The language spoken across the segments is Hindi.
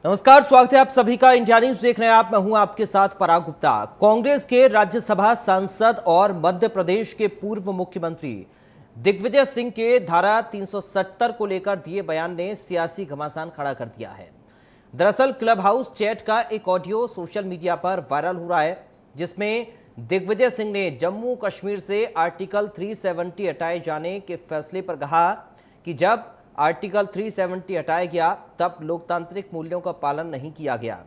नमस्कार, स्वागत है आप सभी का। इंडिया न्यूज देख रहे हैं आप। मैं हूं आपके साथ पराग गुप्ता। कांग्रेस के राज्यसभा सांसद और मध्य प्रदेश के पूर्व मुख्यमंत्री दिग्विजय सिंह के धारा 370 को लेकर दिए बयान ने सियासी घमासान खड़ा कर दिया है। दरअसल क्लब हाउस चैट का एक ऑडियो सोशल मीडिया पर वायरल हो रहा है, जिसमें दिग्विजय सिंह ने जम्मू कश्मीर से आर्टिकल 370 हटाए जाने के फैसले पर कहा कि जब आर्टिकल 370 हटाया गया तब लोकतांत्रिक मूल्यों का पालन नहीं किया गया।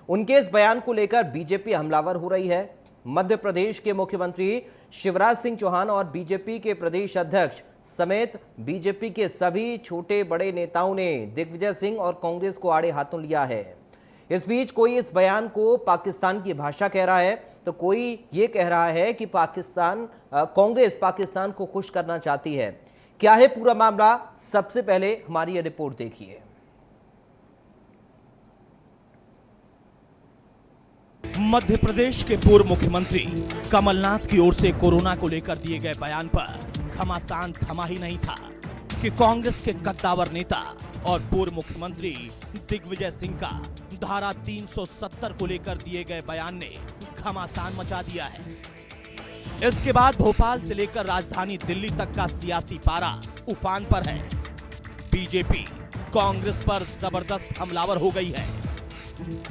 उनके इस बयान को लेकर बीजेपी हमलावर हो रही है। मध्य प्रदेश के मुख्यमंत्री शिवराज सिंह चौहान और बीजेपी के प्रदेश अध्यक्ष समेत बीजेपी के सभी छोटे बड़े नेताओं ने दिग्विजय सिंह और कांग्रेस को आड़े हाथों लिया है। इस बीच कोई इस बयान को पाकिस्तान की भाषा कह रहा है, तो कोई ये कह रहा है कि कांग्रेस पाकिस्तान को खुश करना चाहती है। क्या है पूरा मामला? सबसे पहले हमारी ये रिपोर्ट देखिए। मध्य प्रदेश के पूर्व मुख्यमंत्री कमलनाथ की ओर से कोरोना को लेकर दिए गए बयान पर घमासान थमा ही नहीं था कि कांग्रेस के कद्दावर नेता और पूर्व मुख्यमंत्री दिग्विजय सिंह का धारा 370 को लेकर दिए गए बयान ने घमासान मचा दिया है। इसके बाद भोपाल से लेकर राजधानी दिल्ली तक का सियासी पारा उफान पर है। बीजेपी कांग्रेस पर जबरदस्त हमलावर हो गई है।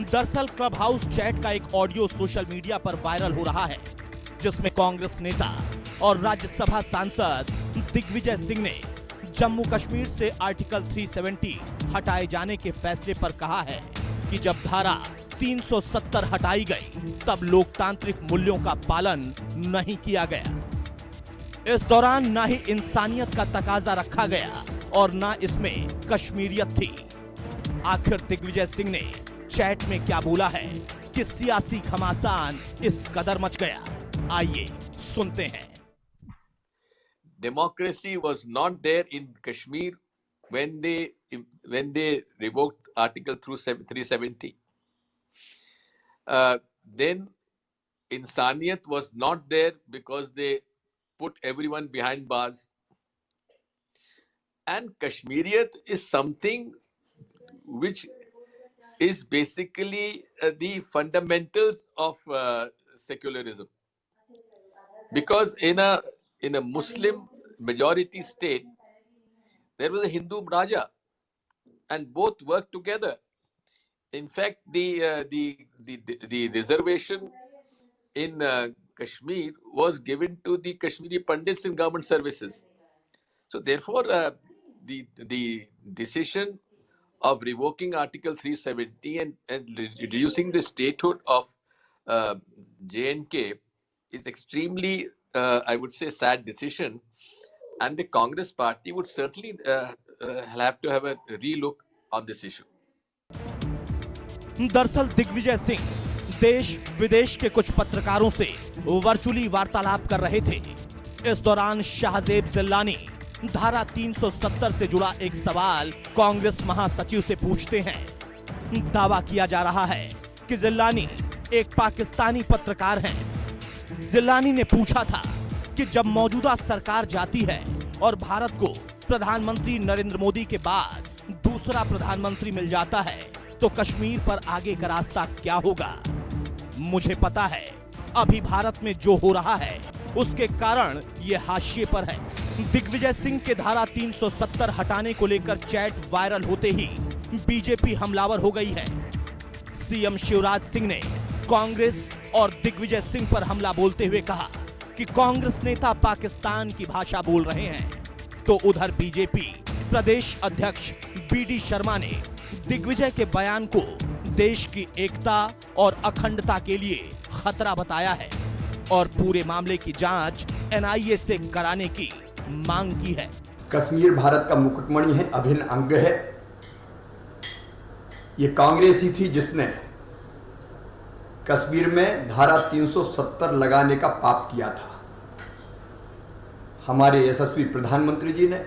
दरअसल क्लब हाउस चैट का एक ऑडियो सोशल मीडिया पर वायरल हो रहा है, जिसमें कांग्रेस नेता और राज्यसभा सांसद दिग्विजय सिंह ने जम्मू कश्मीर से आर्टिकल 370 हटाए जाने के फैसले पर कहा है कि जब धारा 370 हटाई गई तब लोकतांत्रिक मूल्यों का पालन नहीं किया गया। इस दौरान ना ही इंसानियत का तकाजा रखा गया और ना इसमें कश्मीरियत थी। आखिर दिग्विजय सिंह ने चैट में क्या बोला है कि सियासी घमासान इस कदर मच गया? आइए सुनते हैं। Democracy was not there in Kashmir when they revoked Article 370. Then Insaniyat was not there because they put everyone behind bars. And Kashmiriyat is something which is basically the fundamentals of secularism. Because in a Muslim majority state, there was a Hindu Raja, and both worked together. In fact, the reservation in Kashmir was given to the Kashmiri Pandits in government services. So therefore, the decision of revoking Article 370 and reducing the statehood of J&K is extremely, I would say, sad decision, and the Congress party would certainly have to have a relook on this issue. दरअसल दिग्विजय सिंह देश विदेश के कुछ पत्रकारों से वर्चुअली वार्तालाप कर रहे थे। इस दौरान शाहजेब जिल्लानी धारा 370 से जुड़ा एक सवाल कांग्रेस महासचिव से पूछते हैं। दावा किया जा रहा है कि जिल्लानी एक पाकिस्तानी पत्रकार हैं। जिल्लानी ने पूछा था कि जब मौजूदा सरकार जाती है और भारत को प्रधानमंत्री नरेंद्र मोदी के बाद दूसरा प्रधानमंत्री मिल जाता है तो कश्मीर पर आगे का रास्ता क्या होगा? मुझे पता है अभी भारत में जो हो रहा है उसके कारण ये हाशिए पर है। दिग्विजय सिंह के धारा 370 हटाने को लेकर चैट वायरल होते ही बीजेपी हमलावर हो गई है। सीएम शिवराज सिंह ने कांग्रेस और दिग्विजय सिंह पर हमला बोलते हुए कहा कि कांग्रेस नेता पाकिस्तान की भाषा बोल रहे हैं, तो उधर बीजेपी प्रदेश अध्यक्ष बीडी शर्मा ने दिग्विजय के बयान को देश की एकता और अखंडता के लिए खतरा बताया है और पूरे मामले की जांच एनआईए से कराने की मांग की है। कश्मीर भारत का मुकुटमणि है, अभिन्न अंग है। ये कांग्रेस ही थी जिसने कश्मीर में धारा 370 लगाने का पाप किया था। हमारे यशस्वी प्रधानमंत्री जी ने,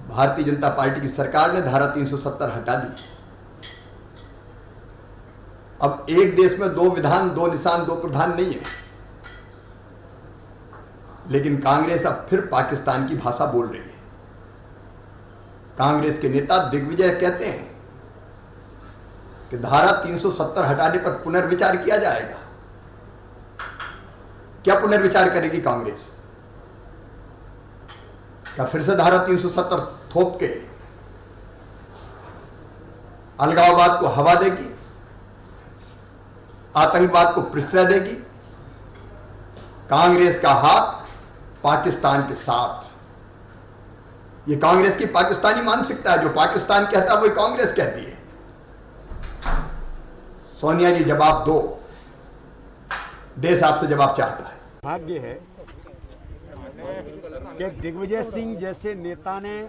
भारतीय जनता पार्टी की सरकार ने धारा 370 हटा दी। अब एक देश में दो विधान, दो निशान, दो प्रधान नहीं है। लेकिन कांग्रेस अब फिर पाकिस्तान की भाषा बोल रही है। कांग्रेस के नेता दिग्विजय कहते हैं कि धारा 370 हटाने पर पुनर्विचार किया जाएगा। क्या पुनर्विचार करेगी कांग्रेस? क्या फिर से धारा 370 थोप के अलगाववाद को हवा देगी, आतंकवाद को प्रश्रय देगी? कांग्रेस का हाथ पाकिस्तान के साथ। ये कांग्रेस की पाकिस्तानी मानसिकता है। जो पाकिस्तान कहता है वही कांग्रेस कहती है। सोनिया जी जवाब दो, देश आपसे जवाब चाहता है। भाग्य है कि दिग्विजय सिंह जैसे नेता ने,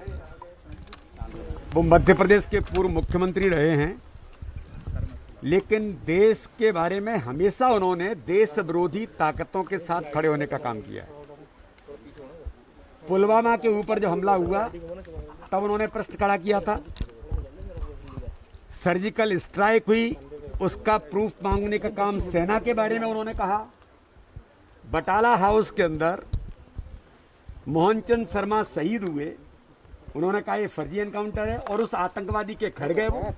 वो मध्य प्रदेश के पूर्व मुख्यमंत्री रहे हैं, लेकिन देश के बारे में हमेशा उन्होंने देश विरोधी ताकतों के साथ खड़े होने का काम किया है। पुलवामा के ऊपर जो हमला हुआ तब उन्होंने प्रश्न खड़ा किया था। सर्जिकल स्ट्राइक हुई, उसका प्रूफ मांगने का काम सेना के बारे में उन्होंने कहा। बटाला हाउस के अंदर मोहनचंद शर्मा शहीद हुए, उन्होंने कहा ये फर्जी एनकाउंटर है, और उस आतंकवादी के घर गए वो,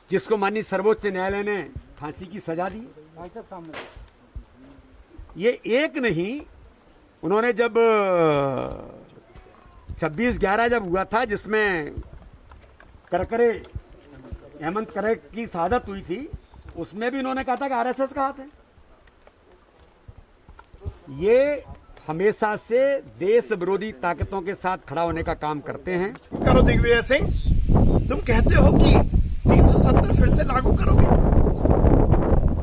जिसको माननीय सर्वोच्च न्यायालय ने फांसी की सजा दी। ये एक नहीं, उन्होंने जब 26/11 जब हुआ था, जिसमें करकरे, हेमंत करकरे की शहादत हुई थी, उसमें भी उन्होंने कहा था कि आरएसएस का हाथ है। ये हमेशा से देश विरोधी ताकतों के साथ खड़ा होने का काम करते हैं। करो दिग्विजय सिंह, तुम कहते हो कि 370 फिर से लागू करोगे।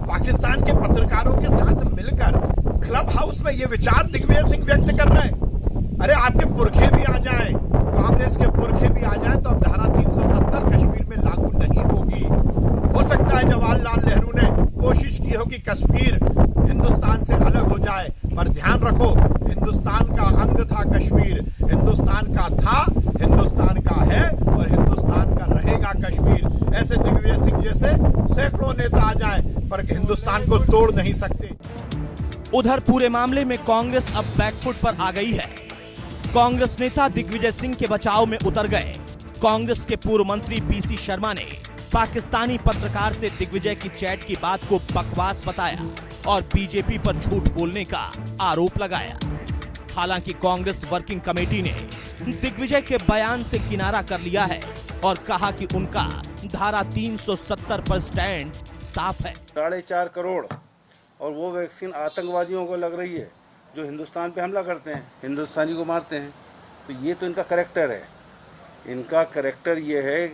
पाकिस्तान के पत्रकारों के साथ मिलकर क्लब हाउस में ये विचार दिग्विजय सिंह व्यक्त कर रहे हैं। अरे आपके पुरखे भी आ जाएं, कांग्रेस के पुरखे भी आ जाएं, तो अब धारा 370 कश्मीर में लागू नहीं होगी। हो सकता है जवाहरलाल नेहरू ने कोशिश की हो कि कश्मीर हिंदुस्तान से अलग हो जाए, पर ध्यान रखो, हिंदुस्तान का अंग था कश्मीर, हिंदुस्तान का था, हिंदुस्तान का है और हिंदुस्तान का रहेगा कश्मीर। ऐसे दिग्विजय सिंह जैसे सैकड़ों नेता आ जाएं, पर हिंदुस्तान को तोड़ नहीं सकते। उधर पूरे मामले में कांग्रेस अब बैकफुट पर आ गई है। कांग्रेस नेता दिग्विजय सिंह के बचाव में उतर गए। कांग्रेस के पूर्व मंत्री पीसी शर्मा ने पाकिस्तानी पत्रकार से दिग्विजय की चैट की बात को बकवास बताया और बीजेपी पर झूठ बोलने का आरोप लगाया। हालांकि कांग्रेस वर्किंग कमेटी ने दिग्विजय के बयान से किनारा कर लिया है और कहा कि उनका धारा 370 पर स्टैंड साफ है। 4.5 करोड़ और वो वैक्सीन आतंकवादियों को लग रही है जो हिंदुस्तान पे हमला करते हैं, हिंदुस्तानी को मारते हैं। तो ये तो इनका करैक्टर है। इनका करैक्टर ये है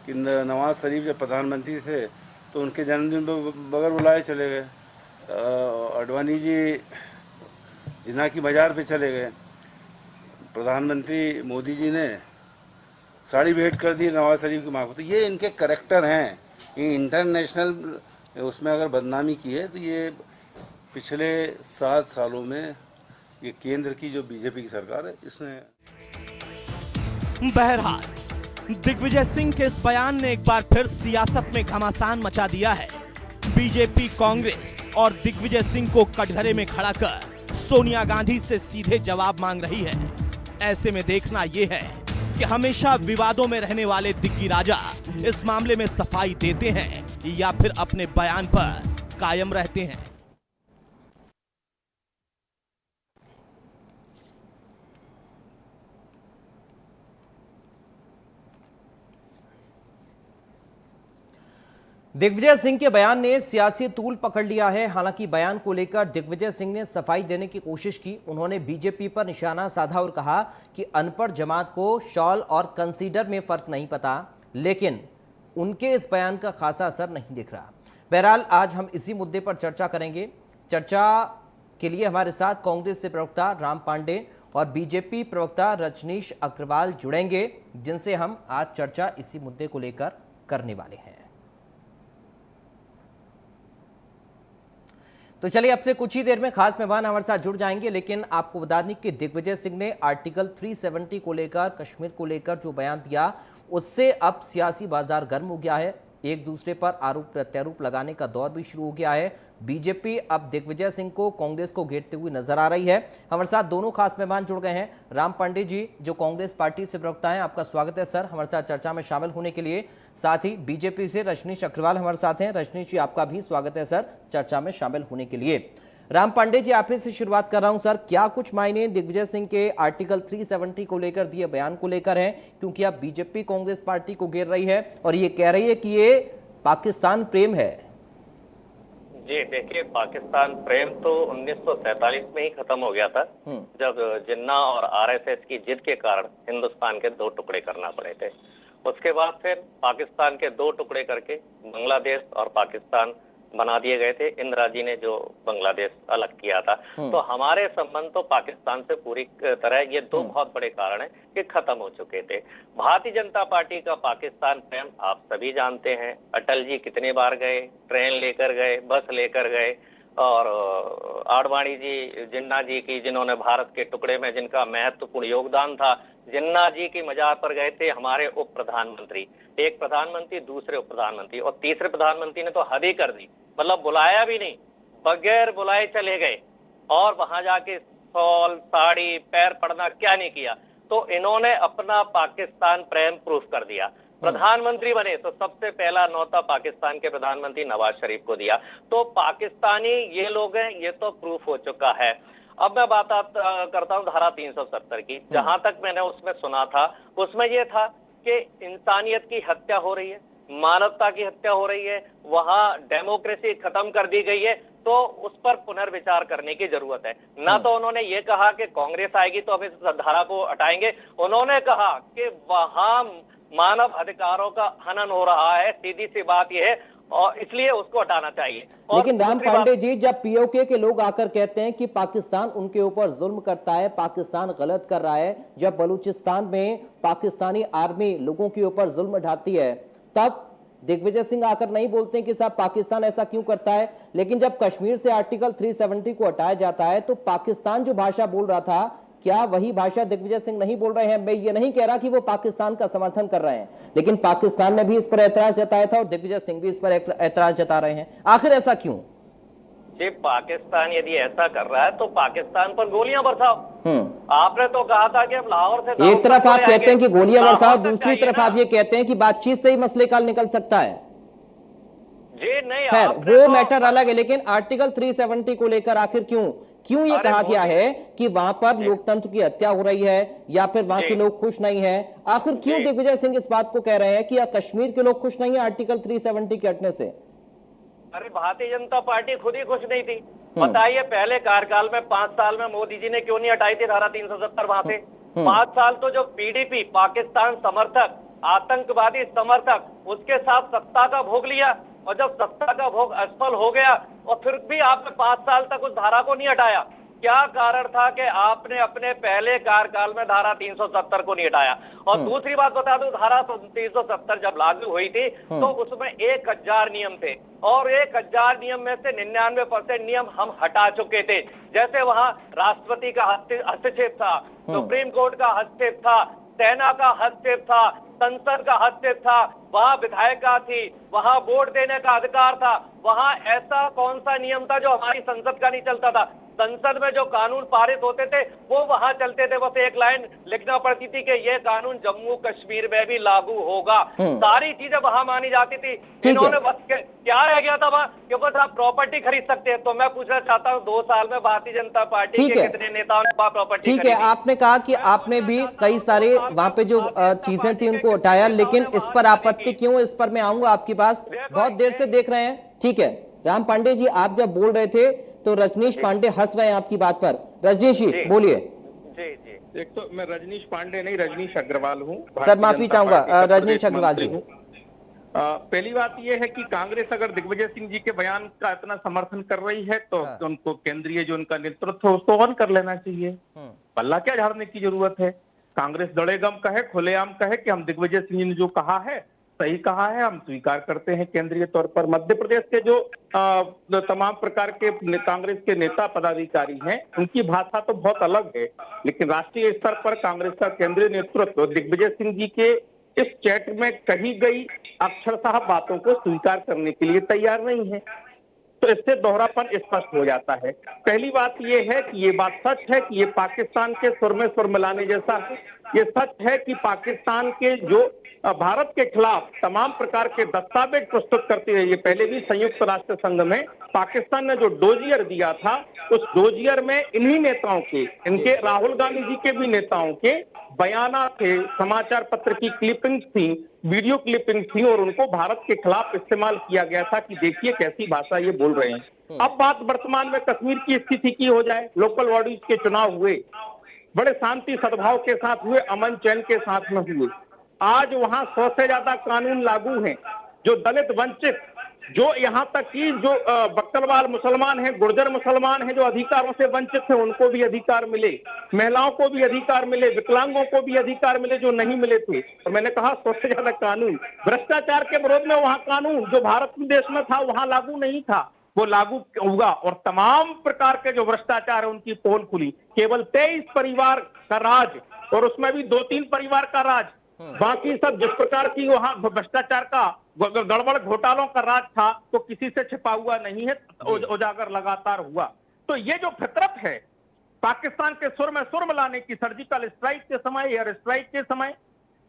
कि नवाज शरीफ जब प्रधानमंत्री थे तो उनके जन्मदिन पर बगैर बुलाए चले गए। अडवाणी जी जिन्ना की बाजार पे चले गए। प्रधानमंत्री मोदी जी ने साड़ी भेंट कर दी नवाज शरीफ की माँ को। तो ये इनके करैक्टर हैं। ये इंटरनेशनल उसमें अगर बदनामी की है तो ये पिछले 7 सालों में ये केंद्र की जो बीजेपी की सरकार है इसने। बहरहाल दिग्विजय सिंह के इस बयान ने एक बार फिर सियासत में घमासान मचा दिया है। बीजेपी, कांग्रेस और दिग्विजय सिंह को कटघरे में खड़ा कर सोनिया गांधी से सीधे जवाब मांग रही है। ऐसे में देखना यह है कि हमेशा विवादों में रहने वाले दिग्गी राजा इस मामले में सफाई देते हैं या फिर अपने बयान पर कायम रहते हैं। दिग्विजय सिंह के बयान ने सियासी तूल पकड़ लिया है। हालांकि बयान को लेकर दिग्विजय सिंह ने सफाई देने की कोशिश की। उन्होंने बीजेपी पर निशाना साधा और कहा कि अनपढ़ जमात को शॉल और कंसीडर में फर्क नहीं पता, लेकिन उनके इस बयान का खासा असर नहीं दिख रहा। बहरहाल आज हम इसी मुद्दे पर चर्चा करेंगे। चर्चा के लिए हमारे साथ कांग्रेस से प्रवक्ता राम पांडे और बीजेपी प्रवक्ता रजनीश अग्रवाल जुड़ेंगे, जिनसे हम आज चर्चा इसी मुद्दे को लेकर करने वाले हैं। तो चलिए, अब से कुछ ही देर में खास मेहमान हमारे साथ जुड़ जाएंगे, लेकिन आपको बता दें कि दिग्विजय सिंह ने आर्टिकल 370 को लेकर, कश्मीर को लेकर जो बयान दिया, उससे अब सियासी बाजार गर्म हो गया है। एक दूसरे पर आरोप प्रत्यारोप लगाने का दौर भी शुरू हो गया है। बीजेपी अब दिग्विजय सिंह को कांग्रेस को घेरते हुए नजर आ रही है। हमारे साथ दोनों खास मेहमान जुड़ गए हैं। राम पांडे जी जो कांग्रेस पार्टी से प्रवक्ता हैं, आपका स्वागत है सर हमारे साथ चर्चा में शामिल होने के लिए। साथ ही बीजेपी से रजनीश अग्रवाल हमारे साथ हैं। रजनीश जी आपका भी स्वागत है सर चर्चा में शामिल होने के लिए। राम पांडे जी आप ही से शुरुआत कर रहा हूं सर, क्या कुछ मायने दिग्विजय सिंह के आर्टिकल 370 को लेकर दिए बयान को लेकर है, क्योंकि अब बीजेपी कांग्रेस पार्टी को घेर रही है और ये कह रही है कि ये पाकिस्तान प्रेम है। जी देखिए, पाकिस्तान प्रेम तो 1947 में ही खत्म हो गया था, जब जिन्ना और आरएसएस की जिद के कारण हिंदुस्तान के 2 टुकड़े करना पड़े थे। उसके बाद फिर पाकिस्तान के 2 टुकड़े करके बांग्लादेश और पाकिस्तान बना दिए गए थे। इंदिरा जी ने जो बांग्लादेश अलग किया था, तो हमारे संबंध तो पाकिस्तान से पूरी तरह ये 2 बहुत बड़े कारण हैं कि खत्म हो चुके थे। भारतीय जनता पार्टी का पाकिस्तान प्रेम आप सभी जानते हैं। अटल जी कितने बार गए, ट्रेन लेकर गए, बस लेकर गए, और आडवाणी जी, जिन्ना जी की, जिन्होंने भारत के टुकड़े में जिनका महत्वपूर्ण योगदान था, जिन्ना जी की मजार पर गए थे हमारे उप प्रधानमंत्री, एक प्रधानमंत्री, दूसरे उप प्रधानमंत्री, और तीसरे प्रधानमंत्री ने तो हद ही कर दी, मतलब बुलाया भी नहीं, बगैर बुलाए चले गए, और वहां जाके शॉल, साड़ी, पैर पड़ना क्या नहीं किया। तो इन्होंने अपना पाकिस्तान प्रेम प्रूफ कर दिया। प्रधानमंत्री बने तो सबसे पहला न्योता पाकिस्तान के प्रधानमंत्री नवाज शरीफ को दिया। तो पाकिस्तानी ये लोग हैं, ये तो प्रूफ हो चुका है। अब मैं बात करता हूं धारा 370 की। जहां तक मैंने उसमें सुना था, उसमें यह था कि इंसानियत की हत्या हो रही है, मानवता की हत्या हो रही है, वहां डेमोक्रेसी खत्म कर दी गई है, तो उस पर पुनर्विचार करने की जरूरत है। ना तो उन्होंने ये कहा कि कांग्रेस आएगी तो अब इस धारा को हटाएंगे, उन्होंने कहा कि वहां मानव अधिकारों का हनन हो रहा है, सीधी सी बात यह है, और इसलिए उसको हटाना चाहिए। लेकिन राम पांडे जी, जब पीओके के लोग आकर कहते हैं कि पाकिस्तान उनके ऊपर जुल्म करता है, पाकिस्तान गलत कर रहा है, जब बलूचिस्तान में पाकिस्तानी आर्मी लोगों के ऊपर जुल्म ढाती है, तब दिग्विजय सिंह आकर नहीं बोलते हैं कि साहब पाकिस्तान ऐसा क्यों करता है। लेकिन जब कश्मीर से आर्टिकल 370 को हटाया जाता है, तो पाकिस्तान जो भाषा बोल रहा था, क्या वही भाषा दिग्विजय सिंह नहीं बोल रहे हैं? मैं ये नहीं कह रहा कि वो पाकिस्तान का समर्थन कर रहे हैं, लेकिन पाकिस्तान ने भी इस पर ऐतराज जताया था और दिग्विजय सिंह भी इस पर ऐतराज जता रहे हैं। आखिर ऐसा क्यों? जी, पाकिस्तान यदि ऐसा कर रहा है तो पाकिस्तान पर गोलियां बरसाओ। आपने तो कहा था कि अब लाहौर से, एक तरफ आप कहते हैं कि गोलियां बरसाओ, दूसरी तरफ आप ये कहते हैं कि बातचीत से ही मसले का निकल सकता है। जी नहीं, खैर वो मैटर अलग है, लेकिन आर्टिकल 370 को लेकर आखिर क्यों ये कहा गया है कि वहां पर लोकतंत्र की हत्या हो रही है, या फिर वहां के लोग खुश नहीं है? आखिर क्यों दिग्विजय सिंह इस बात को कह रहे हैं कि कश्मीर के लोग खुश नहीं है आर्टिकल 370 के हटने से? अरे भारतीय जनता पार्टी खुद ही खुश नहीं थी। बताइए, पहले कार्यकाल में 5 साल में मोदी जी ने क्यों नहीं हटाई थी धारा 370 वहां से? 5 साल तो जो पीडीपी, पाकिस्तान समर्थक, आतंकवादी समर्थक, उसके साथ सत्ता का भोग लिया, और जब सत्ता का भोग असफल हो गया और फिर भी आपने 5 साल तक उस धारा को नहीं हटाया। क्या कारण था कि आपने अपने पहले कार्यकाल में धारा 370 को नहीं हटाया? और दूसरी बात बता दूं, धारा 370 जब लागू हुई थी तो उसमें 1000 नियम थे, और 1000 नियम में से 99% नियम हम हटा चुके थे। जैसे वहां राष्ट्रपति का हस्तक्षेप था, सुप्रीम कोर्ट का हस्तक्षेप था, सेना का हस्तक्षेप था, संसद का हस्तक्षेप था, वहां विधायिका थी, वहां वोट देने का अधिकार था। वहां ऐसा कौन सा नियम था जो हमारी संसद का नहीं चलता था? संसद में जो कानून पारित होते थे वो वहां चलते थे, बस एक लाइन लिखना पड़ती थी कि ये कानून जम्मू कश्मीर में भी लागू होगा। सारी चीजें वहां मानी जाती थी। इन्होंने बस क्या रह गया था वहां कि बस आप प्रॉपर्टी खरीद सकते हैं। तो मैं पूछना चाहता हूँ, 2 साल में भारतीय जनता पार्टी के कितने नेताओं ने प्रॉपर्टी? ठीक है, आपने कहा कि आपने भी कई सारे वहां पे जो चीजें थी उनको हटाया, लेकिन इस पर आपत्ति क्यों? इस पर मैं आऊंगा आपके पास, बहुत देर से देख रहे हैं। ठीक है राम पांडे जी, आप जब बोल रहे थे तो रजनीश पांडे हंस रहे हैं आपकी बात पर। रजनीश जी बोलिए। जी, एक तो मैं रजनीश पांडे नहीं, रजनीश अग्रवाल हूँ। सर माफी चाहूंगा, रजनीश अग्रवाल जी। पहली बात यह है कि कांग्रेस अगर दिग्विजय सिंह जी के बयान का इतना समर्थन कर रही है तो उनको केंद्रीय जो उनका नेतृत्व है उसको ऑन कर लेना चाहिए। पल्ला क्या झाड़ने की जरूरत है? कांग्रेस दड़ेगम कहे, खुलेआम कहे कि हम दिग्विजय सिंह जी ने जो कहा है सही कहा है, हम स्वीकार करते हैं केंद्रीय तौर पर। मध्य प्रदेश के जो तमाम प्रकार के कांग्रेस के नेता पदाधिकारी हैं उनकी भाषा तो बहुत अलग है, लेकिन राष्ट्रीय स्तर पर कांग्रेस का केंद्रीय नेतृत्व दिग्विजय सिंह जी के इस चैट में कही गई अक्षरशः बातों को स्वीकार करने के लिए तैयार नहीं है। तो इससे दोहरापन स्पष्ट हो जाता है। पहली बात यह है कि ये बात सच है कि ये पाकिस्तान के सुर में सुर मिलाने जैसा है। ये सच है कि पाकिस्तान के जो भारत के खिलाफ तमाम प्रकार के दस्तावेज प्रस्तुत करते हैं, ये पहले भी संयुक्त राष्ट्र संघ में पाकिस्तान ने जो डोजियर दिया था, उस डोजियर में इन्हीं नेताओं के, इनके राहुल गांधी जी के भी नेताओं के बयाना थे, समाचार पत्र की क्लिपिंग्स थी, वीडियो क्लिपिंग थी और उनको भारत के खिलाफ इस्तेमाल किया गया था कि देखिए कैसी भाषा ये बोल रहे हैं। अब बात वर्तमान में कश्मीर की स्थिति की हो जाए। लोकल बॉडीज के चुनाव हुए, बड़े शांति सद्भाव के साथ हुए, अमन चैन के साथ में हुए। आज वहां 100 से ज्यादा कानून लागू हैं। जो दलित वंचित, जो यहाँ तक कि जो बक्करवाल मुसलमान हैं, गुर्जर मुसलमान हैं, जो अधिकारों से वंचित हैं, उनको भी अधिकार मिले, महिलाओं को भी अधिकार मिले, विकलांगों को भी अधिकार मिले जो नहीं मिले थे। और मैंने कहा 100 से ज्यादा कानून, भ्रष्टाचार के विरोध में वहां कानून जो भारत देश में था वहां लागू नहीं था, वो लागू होगा। और तमाम प्रकार के जो भ्रष्टाचार है उनकी पोल खुली। केवल 23 परिवार का राज, और उसमें भी 2-3 परिवार का राज, बाकी सब जिस प्रकार की वहां भ्रष्टाचार का गड़बड़ घोटालों का राज था तो किसी से छिपा हुआ नहीं है, उजागर लगातार हुआ। तो ये जो फितरत है पाकिस्तान के सुर में सुर मिलाने की, सर्जिकल स्ट्राइक के समय, एयर स्ट्राइक के समय,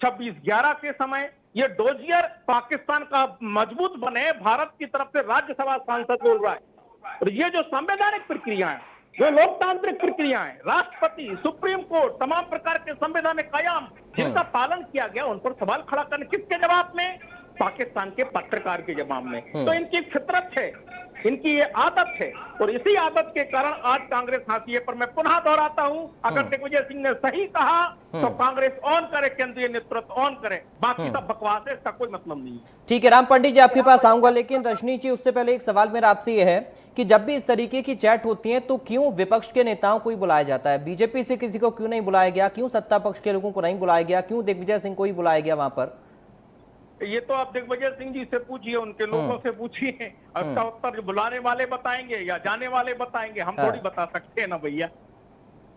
26/11 के समय, ये डोजियर पाकिस्तान का मजबूत बने, भारत की तरफ से राज्यसभा सांसद बोल रहा है। और ये जो संवैधानिक प्रक्रियाएं, जो लोकतांत्रिक प्रक्रियाएं, राष्ट्रपति, सुप्रीम कोर्ट, तमाम प्रकार के संवैधानिक कायम जिनका पालन किया गया, उन पर सवाल खड़ा करने, किसके जवाब में? पाकिस्तान के पत्रकार के जवाब में। तो इनकी फितरत है, इनकी ये आदत है, और इसी आदत के कारण आज कांग्रेस हाशिए पर। मैं पुनः दोहराता हूं, अगर दिग्विजय सिंह ने सही कहा तो कांग्रेस ऑन करे, केंद्रीय नेतृत्व ऑन करे, बाकी सब बकवास है, इसका कोई मतलब नहीं है। ठीक है राम पंडित जी, आपके पास आऊंगा, लेकिन रजनी जी उससे पहले एक सवाल मेरा आपसे ये है कि जब भी इस तरीके की चैट होती है तो क्यों विपक्ष के नेताओं को ही बुलाया जाता है? बीजेपी से किसी को क्यों नहीं बुलाया गया? क्यों सत्ता पक्ष के लोगों को नहीं बुलाया गया? क्यों दिग्विजय सिंह को ही बुलाया गया वहां पर? ये तो आप दिग्विजय सिंह जी से पूछिए, उनके लोगों से पूछिए, उसका उत्तर बुलाने वाले बताएंगे या जाने वाले बताएंगे, हम थोड़ी बता सकते हैं ना भैया।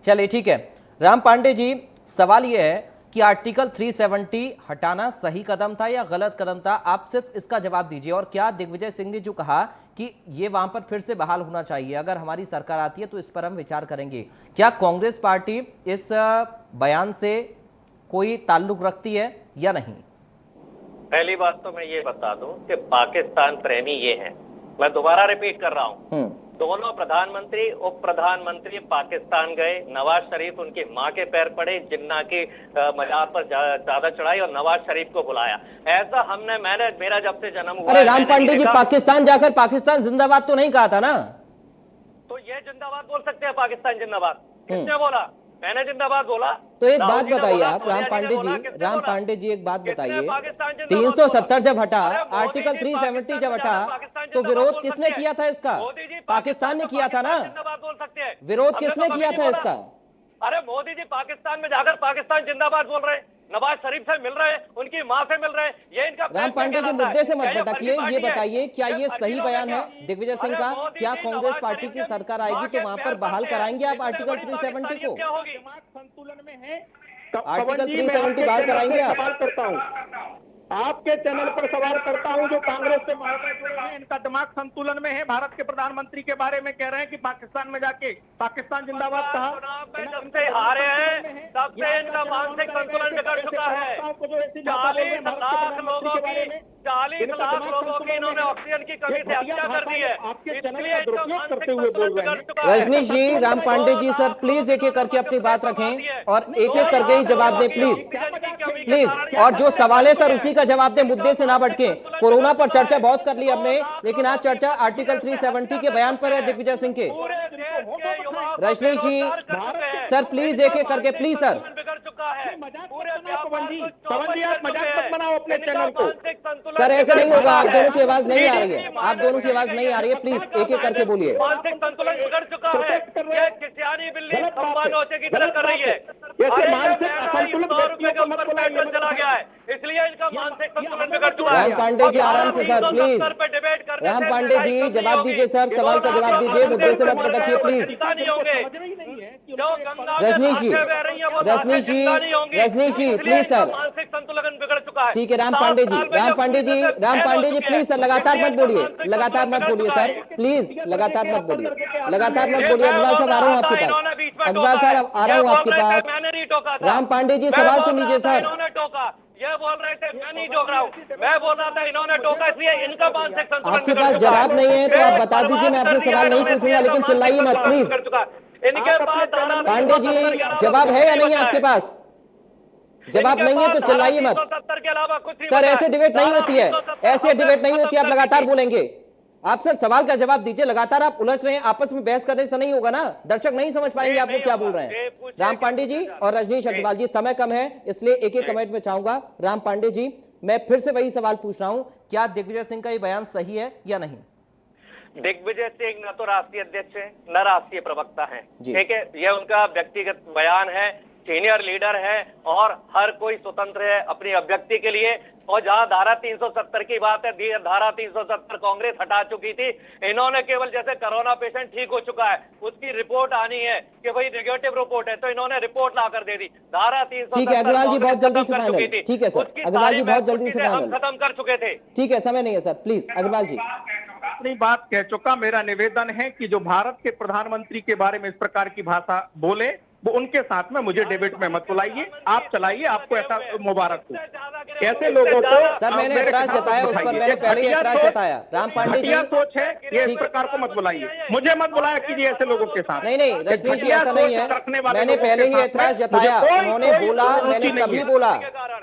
चलिए ठीक है राम पांडे जी, सवाल यह है कि आर्टिकल 370 हटाना सही कदम था या गलत कदम था? आप सिर्फ इसका जवाब दीजिए। और क्या दिग्विजय सिंह ने जो कहा कि ये वहां पर फिर से बहाल होना चाहिए, अगर हमारी सरकार आती है तो इस पर हम विचार करेंगे, क्या कांग्रेस पार्टी इस बयान से कोई ताल्लुक रखती है या नहीं? पहली बात तो मैं ये बता दूं कि पाकिस्तान प्रेमी ये हैं। मैं दोबारा रिपीट कर रहा हूं, दोनों प्रधानमंत्री, उप प्रधानमंत्री पाकिस्तान गए, नवाज शरीफ उनकी मां के पैर पड़े, जिन्ना की मजार पर ज्यादा चढ़ाई और नवाज शरीफ को बुलाया। ऐसा मैंने मेरा जब से जन्म हुआ। अरे राम पांडे जी, पाकिस्तान जाकर पाकिस्तान जिंदाबाद तो नहीं कहा था ना? तो ये जिंदाबाद बोल सकते हैं, पाकिस्तान जिंदाबाद किसने बोला? मैंने जिंदाबाद बोला। तो एक बात बताइए आप राम पांडे जी, एक बात बताइए, 370 जब हटा, आर्टिकल 370 जब हटा, तो विरोध किसने किया था इसका? पाकिस्तान ने किया था ना? विरोध किसने किया था इसका? अरे मोदी जी पाकिस्तान में जाकर पाकिस्तान जिंदाबाद बोल रहे हैं, नवाज शरीफ से मिल रहे हैं, उनकी मां से मिल रहे हैं, ये इनका। राम पांडे जी मुद्दे से मत भटकिए, ये बताइए क्या ये सही बयान है दिग्विजय सिंह का? क्या कांग्रेस पार्टी की सरकार आएगी तो वहां पर बहाल कराएंगे आप आर्टिकल 370 को? संतुलन में है, आर्टिकल 370 बहाल कराएंगे आप? सवाल करता हूँ, आपके चैनल पर सवाल करता हूं, जो कांग्रेस से महोदय जुड़े हैं, इनका दिमाग संतुलन में है। भारत के प्रधानमंत्री के बारे में कह रहे हैं कि पाकिस्तान में जाके पाकिस्तान जिंदाबाद कहा। जब से हारे हैं तब से इनका मानसिक संतुलन बिगड़ चुका है। 40 लाख लोगों की इन्होंने ऑक्सीजन की कमी से हत्या कर दी है, इसलिए इनका मानसिक संतुलन बिगड़ चुका है। रजनीश जी, राम पांडे जी, सर प्लीज एक एक करके अपनी बात रखें और एक एक करके ही जवाब दें प्लीज। और जो सवाल है सर उसी का जवाब दें, मुद्दे से ना भटके। कोरोना पर चर्चा बहुत कर ली हमने, लेकिन आज चर्चा आर्टिकल 370 के बयान पर है दिग्विजय सिंह के। रजनीश जी सर प्लीज एक एक करके, प्लीज सर। सर ऐसे नहीं होगा, आप दोनों की आवाज नहीं आ रही है, आप दोनों की आवाज नहीं आ रही है, प्लीज एक एक करके बोलिए। मानसिक संतुलन बिगड़ चुका है, ये किसियानी बिल्ली खंबानोचे की तरह कर रही है, चला गया है, इसलिए इनका मानसिक संतुलन बिगड़ चुका है। राम पांडे जी आराम से सर प्लीज। राम पांडे जी जवाब दीजिए सर, सवाल का जवाब दीजिए, मुद्दे से मत भटकिए please. Rajneesh ji, Rajneesh ji please sir, मानसिक संतुलन बिगड़ चुका है। ठीक है। राम पांडे जी प्लीज सर, लगातार मत बोलिए सर, प्लीज लगातार मत बोलिए। अग्रवाल साहब आ रहा हूँ आपके पास, अग्रवाल साहब आ रहा हूँ आपके पास। मैंने नहीं टोका था। राम पांडे जी सवाल सुन लीजिए सर। इन्होंने टोका, ये बोल रहे थे मैं नहीं टोक रहा हूँ, मैं बोल रहा था इन्होंने टोका, इसलिए इनका मानसिक संतुलन आपके पास जवाब नहीं है तो आप बता दीजिए, मैं आपसे सवाल नहीं पूछूंगा, लेकिन चिल्लाइए मत प्लीज। इनके पास पांडे जी जवाब है या नहीं है आपके पास? जवाब नहीं है तो चिल्लाइए मत 170 के अलावा कुछ नहीं सर, बचा है। ऐसे डिबेट नहीं होती है, ऐसे डिबेट नहीं होती है। आप लगातार बोलेंगे। आप सर सवाल का जवाब दीजिए, लगातार आप उलझ रहे हैं, आपस में बहस करने से नहीं होगा ना, दर्शक नहीं समझ पाएंगे आप लोग क्या बोल रहे हैं। राम पांडे जी और रजनीश अग्रवाल जी, समय कम है इसलिए एक एक कमेंट में चाहूंगा। राम पांडे जी, मैं फिर से वही सवाल पूछ रहा हूं, क्या दिग्विजय सिंह का ये बयान सही है या नहीं? दिग्विजय सिंह न तो राष्ट्रीय अध्यक्ष है न राष्ट्रीय प्रवक्ता है, जी। ठीक है, यह उनका व्यक्तिगत बयान है, सीनियर लीडर है और हर कोई स्वतंत्र है अपनी अभिव्यक्ति के लिए। और जहां धारा 370 की बात है, धारा 370 कांग्रेस हटा चुकी थी, इन्होंने केवल जैसे कोरोना पेशेंट ठीक हो चुका है उसकी रिपोर्ट आनी है कि भाई नेगेटिव रिपोर्ट है, तो इन्होंने रिपोर्ट ला कर दे दी। धारा 370 ठीक है अग्रवाल जी, बहुत जल्दी से फाइनल। ठीक है सर, अग्रवाल जी बहुत जल्दी से हम फाइनल। खत्म कर चुके थे। ठीक है, समय नहीं है सर, प्लीज अग्रवाल जी। अपनी बात कह चुका। मेरा निवेदन है कि जो भारत के प्रधानमंत्री के बारे में इस प्रकार की भाषा बोले वो उनके साथ में मुझे डिबेट में मत बुलाइए, आप चलाइए, आपको ऐसा मुबारक हो। ऐसे लोगों को सर मैंने एतराज जताया उस पर, मैंने पहले ही एतराज जताया। राम पांडे जी सोच है ये, इस प्रकार को मत बुलाइए, मुझे मत बुलाया कीजिए ऐसे लोगों के साथ। नहीं रजनीश जी ऐसा नहीं है, मैंने पहले ही एतराज जताया, उन्होंने बोला, मैंने कभी बोला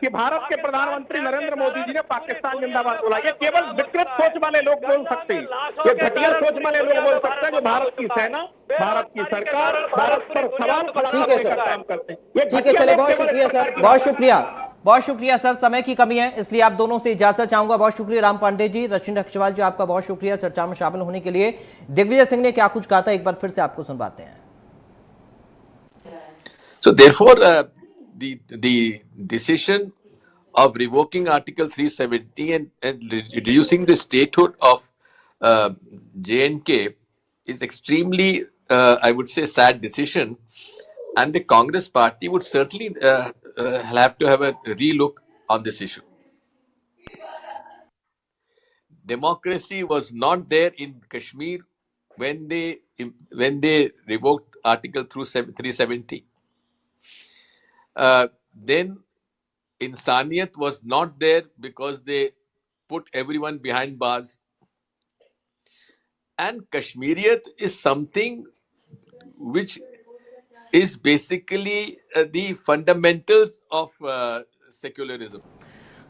कि भारत के प्रधानमंत्री नरेंद्र मोदी जी ने पाकिस्तान जिंदाबाद बोला। ये केवल विकृत सोच वाले लोग बोल सकते हैं, ये घटिया सोच वाले लोग बोल सकते हैं जो भारत की सेना, भारत की सरकार, भारत पर सवाल खड़ा करने का काम करते हैं। ठीक है, चले, बहुत शुक्रिया सर, बहुत शुक्रिया सर, समय की कमी है इसलिए आप दोनों से इजाजत चाहूंगा। बहुत शुक्रिया राम पांडे जी, रजनीश अग्रवाल जी, आपका बहुत शुक्रिया चर्चा में शामिल होने के लिए। दिग्विजय सिंह ने क्या कुछ कहा था एक बार फिर से आपको सुनवाते हैं। So therefore, the decision of revoking Article 370 and reducing the statehood of J&K is extremely, I would say, sad decision, and the Congress party would certainly have to have a relook on this issue. Democracy was not there in Kashmir when they revoked Article 370. Then Insaniyat was not there because they put everyone behind bars. And Kashmiriyat is something which is basically the fundamentals of secularism.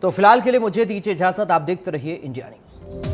तो फिलहाल के लिए मुझे दीजिए इजाजत, आप देखते रहिए इंडिया न्यूज।